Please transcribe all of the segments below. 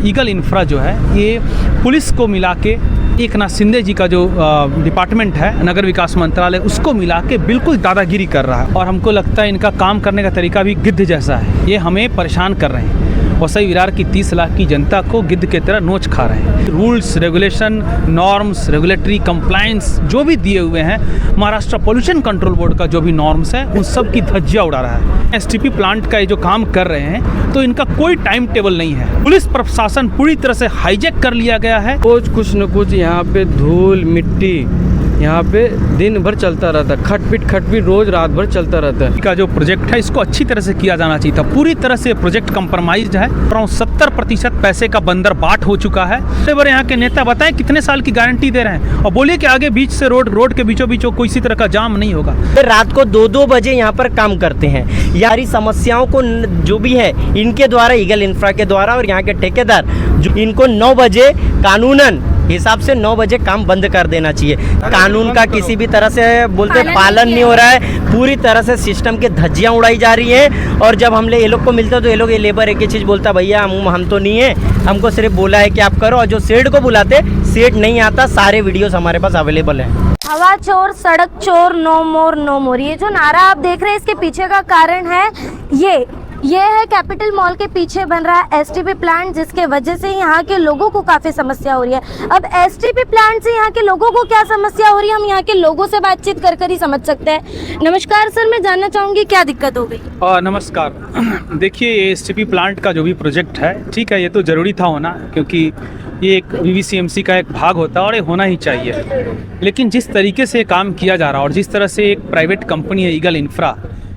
Eagle infra जो है ये पुलिस को मिला के एकनाथ शिंदे जी का जो डिपार्टमेंट है नगर विकास मंत्रालय उसको मिला के बिल्कुल दादागिरी कर रहा है और हमको लगता है इनका काम करने का तरीका भी गिद्ध जैसा है। ये हमें परेशान कर रहे हैं। वसई विरार की 30 लाख की जनता को गिद्ध की तरह नोच खा रहे हैं। Rules, regulation, norms, regulatory compliance जो भी दिए हुए हैं, महाराष्ट्र पोल्यूशन कंट्रोल बोर्ड का जो भी नॉर्म्स है उन सब की धज्जियां उड़ा रहा है। एसटीपी प्लांट का ये जो काम कर रहे हैं तो इनका कोई टाइम टेबल नहीं है। पुलिस प्रशासन पूरी तरह से हाईजैक कर लिया गया है। रोज कुछ न कुछ यहाँ पे धूल मिट्टी यहाँ पे दिन भर चलता रहता है। खटपिट रोज रात भर चलता रहता है। का जो प्रोजेक्ट है इसको अच्छी तरह से किया जाना चाहिए था। पूरी तरह से प्रोजेक्ट कंप्रोमाइज्ड है। अराउंड 70% पैसे का बंदर बाट हो चुका है। बड़े यहाँ के नेता बताएं कितने साल की गारंटी दे रहे हैं और बोलिए कि आगे बीच से रोड के बीचों बीचों कोई इसी तरह का जाम नहीं होगा। रात को 2-2 बजे यहाँ पर काम करते हैं। यारी समस्याओं को जो भी है इनके द्वारा, ईगल इंफ्रा के द्वारा और यहाँ के ठेकेदार जो इनको 9 बजे कानूनन हिसाब से 9 बजे काम बंद कर देना चाहिए। कानून का किसी भी तरह से बोलते पालन नहीं हो रहा है। पूरी तरह से सिस्टम के धज्जियां उड़ाई जा रही हैं और जब हम ये लोग को मिलते हैं तो ये लोग ये लेबर एक ही चीज़ बोलता, भैया हम तो नहीं है, हमको सिर्फ बोला है कि आप करो। और जो सेठ को बुलाते सेठ नहीं आता। सारे वीडियोस हमारे पास अवेलेबल हैं। हवा चोर, सड़क चोर, नो मोर नो मोर, ये जो नारा आप देख रहे हैं इसके पीछे का कारण है ये है कैपिटल मॉल के पीछे बन रहा है एसटीपी प्लांट, जिसके वजह से यहाँ के लोगों को काफ़ी समस्या हो रही है। अब एसटीपी प्लांट से यहाँ के लोगों को क्या समस्या हो रही है हम यहाँ के लोगों से बातचीत कर ही समझ सकते हैं। नमस्कार सर, मैं जानना चाहूँगी क्या दिक्कत हो गई? नमस्कार। देखिए, ये एसटीपी प्लांट का जो भी प्रोजेक्ट है, ठीक है, ये तो ज़रूरी था होना, क्योंकि ये एक वीवीसीएमसी का एक भाग होता है और ये होना ही चाहिए। लेकिन जिस तरीके से काम किया जा रहा है और जिस तरह से एक प्राइवेट कंपनी है ईगल इंफ्रा,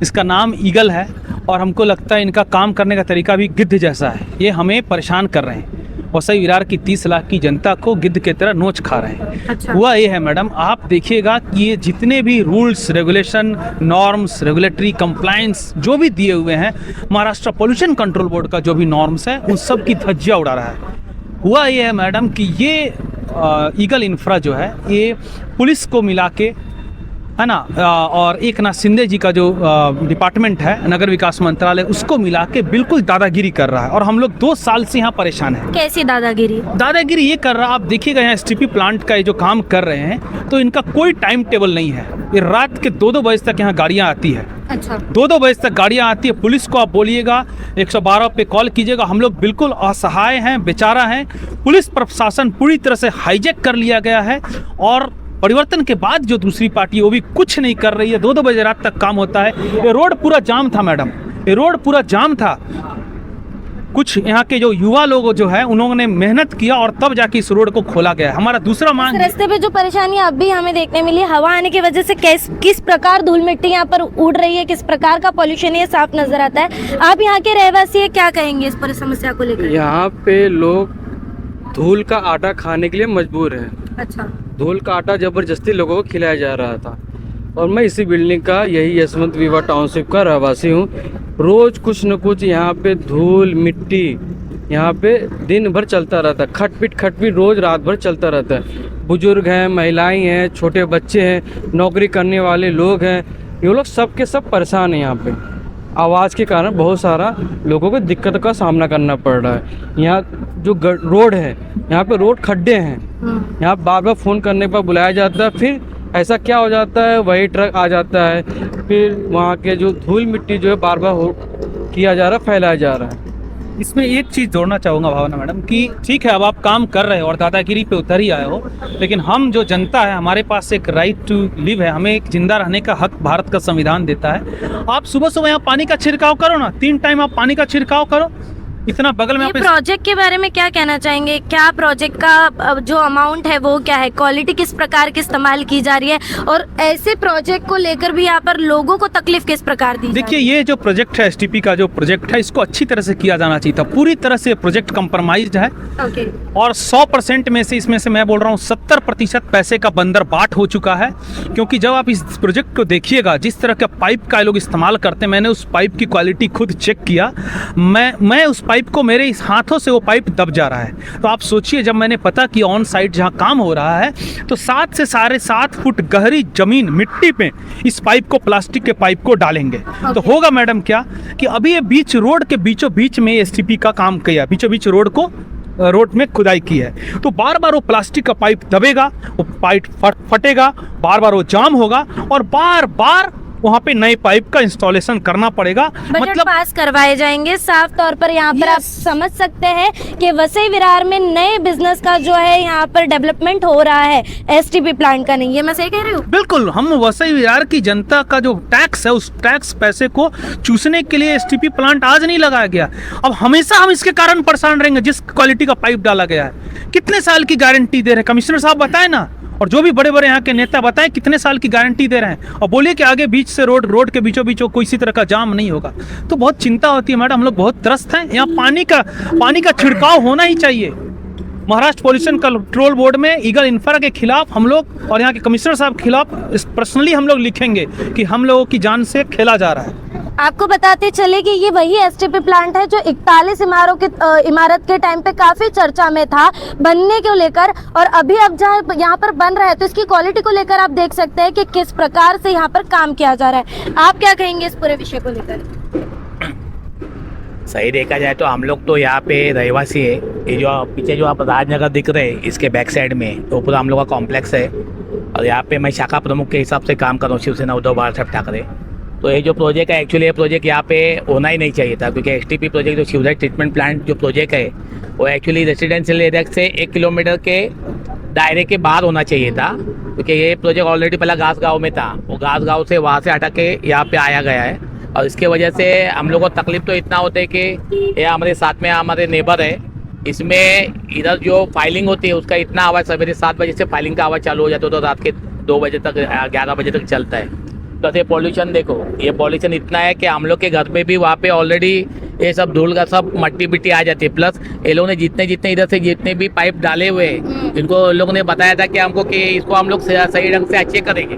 इसका नाम ईगल है और हमको लगता है इनका काम करने का तरीका भी गिद्ध जैसा है। ये हमें परेशान कर रहे हैं। वसई विरार की 30 लाख की जनता को गिद्ध की तरह नोच खा रहे हैं। अच्छा। हुआ ये है मैडम, आप देखिएगा कि ये जितने भी rules, regulation, norms, regulatory compliance जो भी दिए हुए हैं, महाराष्ट्र पोल्यूशन कंट्रोल बोर्ड का जो भी नॉर्म्स है उन सब की धज्जियां उड़ा रहा है। हुआ ये है मैडम कि ये ईगल इंफ्रा जो है ये पुलिस को मिला के, है ना, और एकनाथ शिंदे जी का जो डिपार्टमेंट है नगर विकास मंत्रालय उसको मिला के बिल्कुल दादागिरी कर रहा है और हम लोग 2 साल से यहाँ परेशान हैं। कैसी दादागिरी ये कर रहा है। आप देखिएगा यहाँ एसटीपी प्लांट का ये जो काम कर रहे हैं तो इनका कोई टाइम टेबल नहीं है। ये रात के 2-2 बजे तक यहाँ गाड़ियाँ आती है। अच्छा। 2-2 बजे तक गाड़ियाँ आती है। पुलिस को आप बोलिएगा 112 पे कॉल कीजिएगा, हम लोग बिल्कुल असहाय हैं, बेचारा हैं। पुलिस प्रशासन पूरी तरह से हाईजैक कर लिया गया है और परिवर्तन के बाद जो दूसरी पार्टी है वो भी कुछ नहीं कर रही है। 2-2 बजे रात तक काम होता है। ये रोड पूरा जाम था मैडम, ये रोड पूरा जाम था। कुछ यहाँ के जो युवा लोग जो है उन्होंने मेहनत किया और तब जाके इस रोड को खोला गया। हमारा दूसरा मांग, रास्ते पे जो परेशानी अब भी हमें देखने मिली, हवा आने की वजह से किस प्रकार धूल मिट्टी यहाँ पर उड़ रही है, किस प्रकार का पॉल्यूशन है, साफ नजर आता है। आप यहाँ के रहवासी है, क्या कहेंगे इस पर समस्या को लेकर? यहाँ पे लोग धूल का आटा खाने के लिए मजबूर है। अच्छा। धूल का आटा जबरदस्ती लोगों को खिलाया जा रहा था और मैं इसी बिल्डिंग का, यही यशवंत विवा टाउनशिप का रहवासी हूँ। रोज कुछ न कुछ यहाँ पे धूल मिट्टी यहाँ पे दिन भर चलता रहता है। खटपिट रोज रात भर चलता रहता है। बुजुर्ग हैं, महिलाएं हैं, छोटे बच्चे हैं, नौकरी करने वाले लोग हैं, ये लोग सब के सब परेशान हैं। यहाँ पे आवाज़ के कारण बहुत सारा लोगों को दिक्कत का सामना करना पड़ रहा है। यहाँ जो रोड है, यहाँ पे रोड खड्डे हैं। यहाँ बार फ़ोन करने पर बुलाया जाता है, फिर ऐसा क्या हो जाता है, वही ट्रक आ जाता है, फिर वहाँ के जो धूल मिट्टी जो है बार किया जा रहा है, फैलाया जा रहा है। इसमें एक चीज़ जोड़ना चाहूँगा भावना मैडम कि ठीक है, अब आप काम कर रहे हो और दादागिरी पे उतर ही आए हो, लेकिन हम जो जनता है, हमारे पास एक राइट टू लिव है, हमें एक जिंदा रहने का हक भारत का संविधान देता है। आप सुबह सुबह यहाँ पानी का छिड़काव करो ना, 3 टाइम आप पानी का छिड़काव करो। इतना बगल में। प्रोजेक्ट के बारे में क्या कहना चाहेंगे? क्या प्रोजेक्ट का जो अमाउंट है वो क्या है, क्वालिटी किस प्रकार की इस्तेमाल की जा रही है और ऐसे प्रोजेक्ट को लेकर भी यहाँ पर लोगों को तकलीफ किस प्रकार दी? देखिए, ये जो प्रोजेक्ट है, एसटीपी का जो प्रोजेक्ट है, इसको अच्छी तरह से किया जाना चाहिए था। पूरी तरह से प्रोजेक्ट कंप्रोमाइज्ड है। ओके। और 100% में से, इसमें से मैं बोल रहा हूँ 70% पैसे का बंदर बाट हो चुका है। क्योंकि जब आप इस प्रोजेक्ट को देखिएगा, जिस तरह का पाइप का लोग इस्तेमाल करते हैं, मैंने उस पाइप की क्वालिटी खुद चेक किया। मैं उस पाइप को, मेरे इस हाथों से वो पाइप दब जा रहा है। तो आप सोचिए, जब मैंने पता किया ऑन साइट जहाँ काम हो रहा है, तो 7 से 7.5 फुट गहरी जमीन मिट्टी पे इस पाइप को, प्लास्टिक के पाइप को डालेंगे। तो होगा मैडम क्या कि अभी ये बीच रोड के बीचों बीच में एसटीपी का काम किया, बीचों बीच रोड को रोड में खुदाई की है, तो बार बार वो प्लास्टिक का पाइप दबेगा, वो पाइप फटेगा, बार बार वो जाम होगा और बार बार वहाँ पे नए पाइप का इंस्टॉलेशन करना पड़ेगा। बजट पास करवाए जाएंगे। साफ तौर पर यहाँ पर आप समझ सकते हैं कि वसई विरार में नए बिजनेस का जो है यहाँ पर डेवलपमेंट हो रहा है, एसटीपी प्लांट का नहीं। ये मैं सही कह रही हूँ? बिल्कुल, हम वसई विरार की जनता का जो टैक्स है उस टैक्स पैसे को चूसने के लिए एसटीपी प्लांट आज नहीं लगाया गया। अब हमेशा हम इसके कारण परेशान रहेंगे जिस क्वालिटी का पाइप डाला गया है। कितने साल की गारंटी दे रहे हैं कमिश्नर साहब, बताए ना, और जो भी बड़े बड़े यहाँ के नेता बताएं कितने साल की गारंटी दे रहे हैं, और बोलिए कि आगे बीच से रोड के बीचों बीचों कोई इसी तरह का जाम नहीं होगा। तो बहुत चिंता होती है मैडम, हम लोग बहुत त्रस्त हैं। यहाँ पानी का छिड़काव होना ही चाहिए। महाराष्ट्र पॉल्यूशन कंट्रोल बोर्ड में ईगल इंफ्रा के खिलाफ हम लोग और यहाँ के कमिश्नर साहब के खिलाफ पर्सनली हम लोग लिखेंगे कि हम लोगों की जान से खेला जा रहा है। आपको बताते चले कि ये वही एसटीपी प्लांट है जो 41 इमारत के टाइम पे काफी चर्चा में था बनने को लेकर, और अभी अब जहाँ यहाँ पर बन रहा है तो इसकी क्वालिटी को लेकर आप देख सकते हैं कि किस प्रकार से यहाँ पर काम किया जा रहा है। आप क्या कहेंगे इस पूरे विषय को लेकर? सही देखा जाए तो हम लोग तो यहाँ पे रहवासी है। ये जो पीछे जो आप राजनगर दिख रहे हैं इसके बैक साइड में तो पूरा हम लोग का कॉम्प्लेक्स है, और यहाँ पे मैं शाखा प्रमुख के हिसाब से काम कर रहा हूँ, शिवसेना उद्धव बाळासाहेब ठाकरे। तो ये जो प्रोजेक्ट है एक्चुअली ये प्रोजेक्ट यहाँ पे होना ही नहीं चाहिए था, क्योंकि एसटीपी प्रोजेक्ट जो सीवरेज ट्रीटमेंट प्लांट जो प्रोजेक्ट है वो एक्चुअली रेजिडेंशियल एरिया से 1 किलोमीटर के दायरे के बाहर होना चाहिए था, क्योंकि ये प्रोजेक्ट ऑलरेडी पहला घास गाँव में था। वो घास गाँव से वहाँ से हटा के यहाँ पे आया गया है, और इसके वजह से हम लोग को तकलीफ तो इतना होता है कि ये हमारे साथ में हमारे नेबर है, इसमें इधर जो फाइलिंग होती है उसका इतना आवाज़ सवेरे 7 बजे से फाइलिंग का आवाज़ चालू हो जाता है, तो रात के 2 बजे तक 11 बजे तक चलता है। तो ये पॉल्यूशन देखो, ये पॉल्यूशन इतना है कि हम लोग के घर में भी वहाँ पे ऑलरेडी ये सब धूल का सब मट्टी बिट्टी आ जाती है। प्लस ये लोग ने जितने इधर से जितने भी पाइप डाले हुए हैं इनको लोगों ने बताया था कि हमको कि इसको हम लोग सही ढंग से अच्छे करेंगे,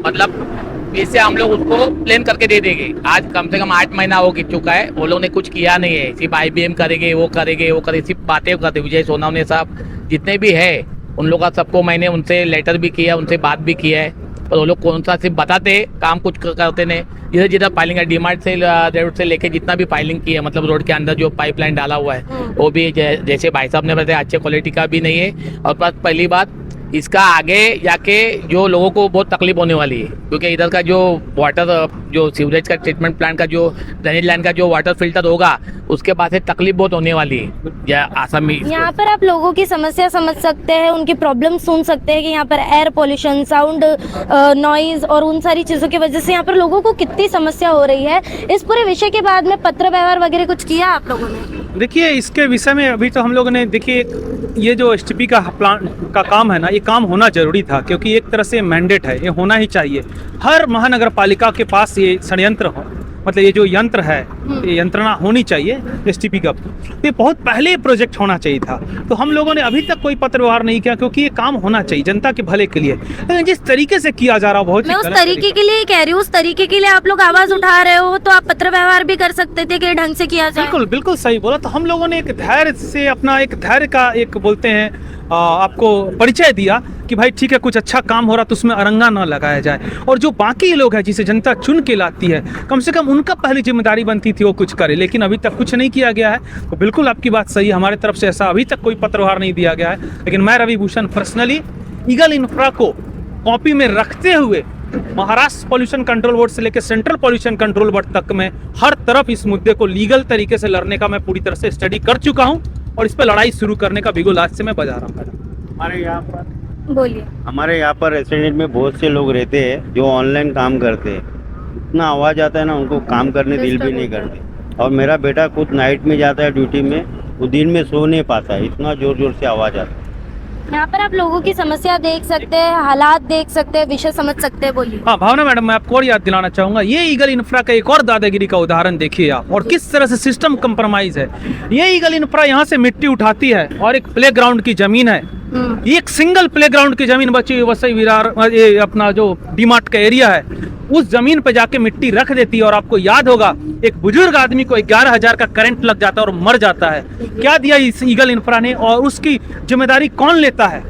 मतलब इससे हम लोग उसको प्लान करके दे देंगे। आज कम से कम 8 महीना हो चुका है, वो लोग ने कुछ किया नहीं है, सिर्फ IBM करेंगे वो करेंगे, सिर्फ बातें करते। विजय सोनावने साहब जितने भी है उन लोग का सबको मैंने उनसे लेटर भी किया, उनसे बात भी किया है, और वो लोग कौन सा सिर्फ बताते काम कुछ करते नहीं। जिधर फाइलिंग है डीमार्ट से रोड से लेके जितना भी फाइलिंग की है, मतलब रोड के अंदर जो पाइपलाइन डाला हुआ है वो भी जैसे भाई साहब ने बताया अच्छे क्वालिटी का भी नहीं है। और प्लस पहली बात इसका आगे जाके जो लोगों को बहुत तकलीफ होने वाली है, क्योंकि इधर का जो वाटर जो सीवरेज का ट्रीटमेंट प्लांट का जो ड्रेनेज लाइन का जो वाटर फिल्टर होगा उसके बाद से तकलीफ बहुत होने वाली है। या आसाम में यहाँ पर आप लोगों की समस्या समझ सकते हैं, उनकी प्रॉब्लम सुन सकते हैं कि यहाँ पर एयर पोल्यूशन, साउंड, नॉइज और उन सारी चीज़ों की वजह से यहाँ पर लोगों को कितनी समस्या हो रही है। इस पूरे विषय के बाद में पत्र व्यवहार वगैरह कुछ किया आप लोगों ने? देखिए इसके विषय में अभी तो हम लोगों ने देखिए ये जो एसटीपी का प्लांट का काम है ना, ये काम होना जरूरी था, क्योंकि एक तरह से मैंडेट है, ये होना ही चाहिए। हर महानगर पालिका के पास ये संयंत्र हो, मतलब ये जो यंत्र है ये यंत्रणा होनी चाहिए एसटीपी का। ये बहुत पहले प्रोजेक्ट होना चाहिए था, तो हम लोगों ने अभी तक कोई पत्र व्यवहार नहीं किया, क्योंकि ये काम होना चाहिए जनता के भले के लिए। लेकिन जिस तरीके से किया जा रहा है बहुत मैं उस तरीके के लिए कह रही हूँ, उस तरीके के लिए आप लोग आवाज उठा रहे हो तो आप पत्र व्यवहार भी कर सकते थे कि ढंग से किया जाए। बिल्कुल बिल्कुल सही बोला। तो हम लोगों ने एक धैर्य से अपना एक धैर्य का एक बोलते हैं आपको परिचय दिया कि भाई ठीक है कुछ अच्छा काम हो रहा तो उसमें अरंगा ना लगाया जाए, और जो बाकी लोग हैं जिसे जनता चुन के लाती है कम से कम उनका पहली जिम्मेदारी बनती थी वो कुछ करे, लेकिन अभी तक कुछ नहीं किया गया है। तो बिल्कुल आपकी बात सही है, हमारे तरफ से ऐसा अभी तक कोई पत्रव्यवहार नहीं दिया गया है। लेकिन मैं Ravi Bhushan personally Eagle Infra को कॉपी में रखते हुए महाराष्ट्र पॉल्यूशन कंट्रोल बोर्ड से लेकर सेंट्रल पॉल्यूशन कंट्रोल बोर्ड तक में हर तरफ इस मुद्दे को लीगल तरीके से लड़ने का मैं पूरी तरह से स्टडी कर चुका हूँ, और इस पर लड़ाई शुरू करने का बिगुल आज से मैं बजा रहा हूँ। हमारे यहाँ पर बोलिए। हमारे यहाँ पर रेसिडेंट में बहुत से लोग रहते हैं जो ऑनलाइन काम करते हैं, इतना आवाज़ आता है ना उनको काम करने दिल भी नहीं करते। और मेरा बेटा खुद नाइट में जाता है ड्यूटी में, वो दिन में सो नहीं पाता है, इतना ज़ोर ज़ोर से आवाज़ आता है। यहाँ पर आप लोगों की समस्या देख सकते हैं, हालात देख सकते हैं, विषय समझ सकते हैं। बोलिए। हाँ भावना मैडम, मैं आपको और याद दिलाना चाहूंगा, ये ईगल इंफ्रा का एक और दादागिरी का उदाहरण देखिए आप, और किस तरह से सिस्टम कंप्रोमाइज है। ये ईगल इंफ्रा यहाँ से मिट्टी उठाती है और एक प्लेग्राउंड की जमीन है, एक सिंगल प्लेग्राउंड की जमीन बची हुई वसई विरार, ये अपना जो डीमार्ट का एरिया है, उस जमीन पे जाके मिट्टी रख देती है। और आपको याद होगा एक बुजुर्ग आदमी को 11,000 का करंट लग जाता है और मर जाता है। क्या दिया इस ईगल इंफ्रा ने, और उसकी जिम्मेदारी कौन लेता है?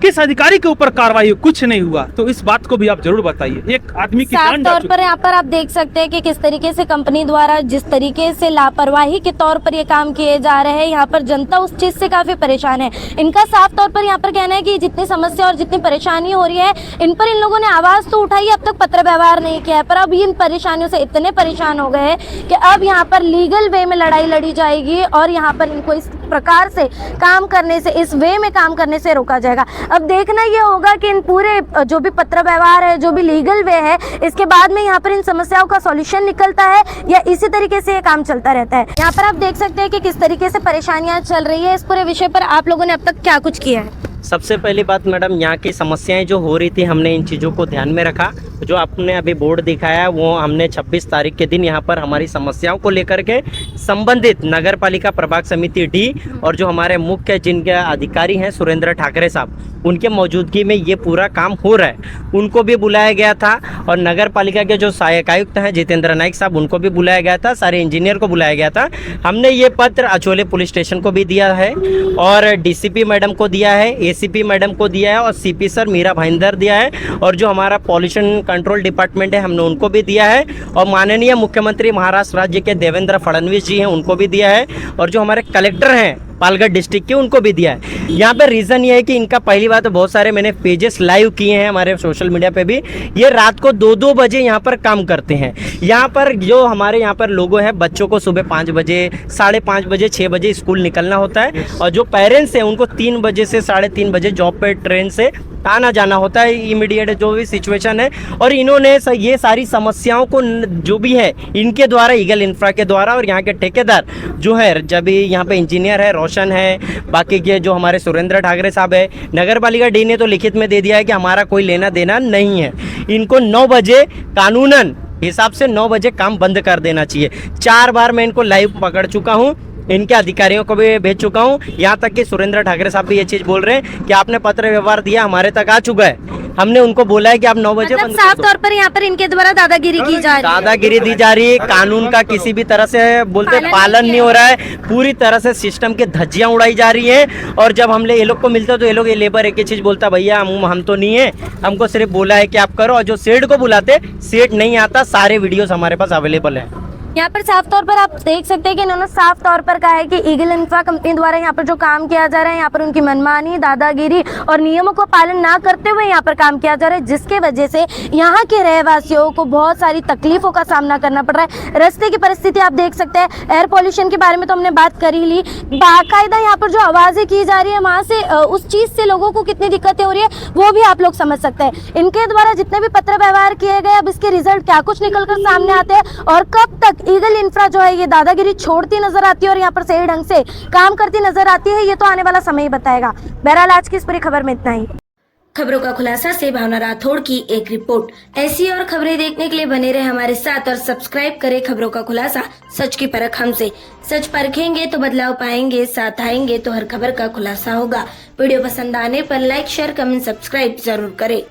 किस अधिकारी के ऊपर कार्रवाई हुई? कुछ नहीं हुआ। तो इस बात को भी आप जरूर बताइए। एक आदमी की साफ जान जा तौर चुकी पर यहाँ पर आप देख सकते हैं कि किस तरीके से कंपनी द्वारा जिस तरीके से लापरवाही के तौर पर ये काम किए जा रहे हैं, यहाँ पर जनता उस चीज से काफी परेशान है। इनका साफ तौर पर यहाँ पर कहना है कि जितनी समस्या और जितनी परेशानी हो रही है, इन पर इन लोगों ने आवाज तो उठाई, अब तक पत्र व्यवहार नहीं किया है, पर अब इन परेशानियों से इतने परेशान हो गए हैं कि अब यहाँ पर लीगल वे में लड़ाई लड़ी जाएगी और यहाँ पर इनको इस प्रकार से काम करने से, इस वे में काम करने से रोका जाएगा। अब देखना ये होगा कि इन पूरे जो भी पत्र व्यवहार है, जो भी लीगल वे है, इसके बाद में यहाँ पर इन समस्याओं का सॉल्यूशन निकलता है या इसी तरीके से ये काम चलता रहता है। यहाँ पर आप देख सकते हैं कि किस तरीके से परेशानियां चल रही है। इस पूरे विषय पर आप लोगों ने अब तक क्या कुछ किया है? सबसे पहली बात मैडम, यहाँ की समस्याएं जो हो रही थी, हमने इन चीज़ों को ध्यान में रखा। जो आपने अभी बोर्ड दिखाया वो हमने 26 तारीख के दिन यहाँ पर हमारी समस्याओं को लेकर के संबंधित नगर पालिका प्रभाग समिति डी और जो हमारे मुख्य जिनके अधिकारी हैं सुरेंद्र ठाकरे साहब, उनके मौजूदगी में ये पूरा काम हो रहा है। उनको भी बुलाया गया था और नगर पालिका के जो सहायक आयुक्त हैं जितेंद्र नाइक साहब, उनको भी बुलाया गया था, सारे इंजीनियर को बुलाया गया था। हमने ये पत्र अचोले पुलिस स्टेशन को भी दिया है और डीसीपी मैडम को दिया है, एसीपी मैडम को दिया है और सीपी सर मीरा भाईंदर दिया है और जो हमारा पॉल्यूशन कंट्रोल डिपार्टमेंट है हमने उनको भी दिया है और माननीय मुख्यमंत्री महाराष्ट्र राज्य के देवेंद्र फडणवीस जी हैं उनको भी दिया है और जो हमारे कलेक्टर हैं पालघर डिस्ट्रिक्ट के उनको भी दिया है। यहाँ पे रीज़न ये है कि इनका पहली बात तो बहुत सारे मैंने पेजेस लाइव किए हैं हमारे सोशल मीडिया पे भी, ये रात को 2-2 बजे यहाँ पर काम करते हैं। यहाँ पर जो हमारे यहाँ पर लोगों हैं, बच्चों को सुबह 5 बजे, 5:30 बजे, 6 बजे स्कूल निकलना होता है और जो पेरेंट्स हैं उनको 3 बजे से 3:30 बजे जॉब पे ट्रेन से आना जाना होता है, इमीडिएट जो भी सिचुएशन है। और इन्होंने ये सारी समस्याओं को जो भी है इनके द्वारा, ईगल इंफ्रा के द्वारा और यहाँ के ठेकेदार जो है, जब यहाँ पे इंजीनियर है रोशन है, बाकी के जो हमारे सुरेंद्र ठाकरे साहब है, नगर पालिका डी ने तो लिखित में दे दिया है कि हमारा कोई लेना देना नहीं है। इनको 9 बजे कानूनन हिसाब से 9 बजे काम बंद कर देना चाहिए। 4 बार मैं इनको लाइव पकड़ चुका हूँ, इनके अधिकारियों को भी भेज चुका हूँ, यहाँ तक कि सुरेंद्र ठाकरे साहब भी ये चीज़ बोल रहे हैं कि आपने पत्र व्यवहार दिया, हमारे तक आ चुका है। हमने उनको बोला है कि आप 9 बजे मतलब साफ तौर पर यहाँ पर इनके द्वारा दादागिरी की जा रही है, दादागिरी दी जा रही है। कानून का किसी भी तरह से बोलते पालन नहीं हो रहा है, पूरी तरह से सिस्टम के धज्जियां उड़ाई जा रही है। और जब हम ये लोग को मिलते तो ये लोग, ये लेबर एक ही चीज बोलता, भैया हम तो नहीं है, हमको सिर्फ बोला है कि आप करो। और जो सेठ को बुलाते, सेठ नहीं आता। सारे वीडियोस हमारे पास अवेलेबल है। यहाँ पर साफ तौर पर आप देख सकते हैं कि इन्होंने साफ तौर पर कहा है कि ईगल इंफ्रा कंपनी द्वारा यहाँ पर जो काम किया जा रहा है, यहाँ पर उनकी मनमानी, दादागिरी और नियमों को पालन ना करते हुए यहाँ पर काम किया जा रहा है, जिसके वजह से यहाँ के रहवासियों को बहुत सारी तकलीफों का सामना करना पड़ रहा है। रास्ते की परिस्थिति आप देख सकते हैं, एयर पॉल्यूशन के बारे में तो हमने बात कर ही ली, बाकायदा यहाँ पर जो आवाज़ें की जा रही है वहाँ से उस चीज़ से लोगों को कितनी दिक्कतें हो रही है वो भी आप लोग समझ सकते हैं। इनके द्वारा जितने भी पत्र व्यवहार किए गए, अब इसके रिजल्ट क्या कुछ निकल कर सामने आते हैं और कब तक ईगल इंफ्रा जो है ये दादागिरी छोड़ती नजर आती है और यहाँ पर सही ढंग से काम करती नजर आती है, ये तो आने वाला समय ही बताएगा। बहरहाल आज की इस पूरी खबर में इतना ही। खबरों का खुलासा से भावना राठौड़ की एक रिपोर्ट। ऐसी और खबरें देखने के लिए बने रहे हमारे साथ और सब्सक्राइब करें खबरों का खुलासा, सच की परख हमसे। सच परखेंगे तो बदलाव पाएंगे, साथ आएंगे तो हर खबर का खुलासा होगा। वीडियो पसंद आने पर लाइक, शेयर, कमेंट, सब्सक्राइब जरूर करें।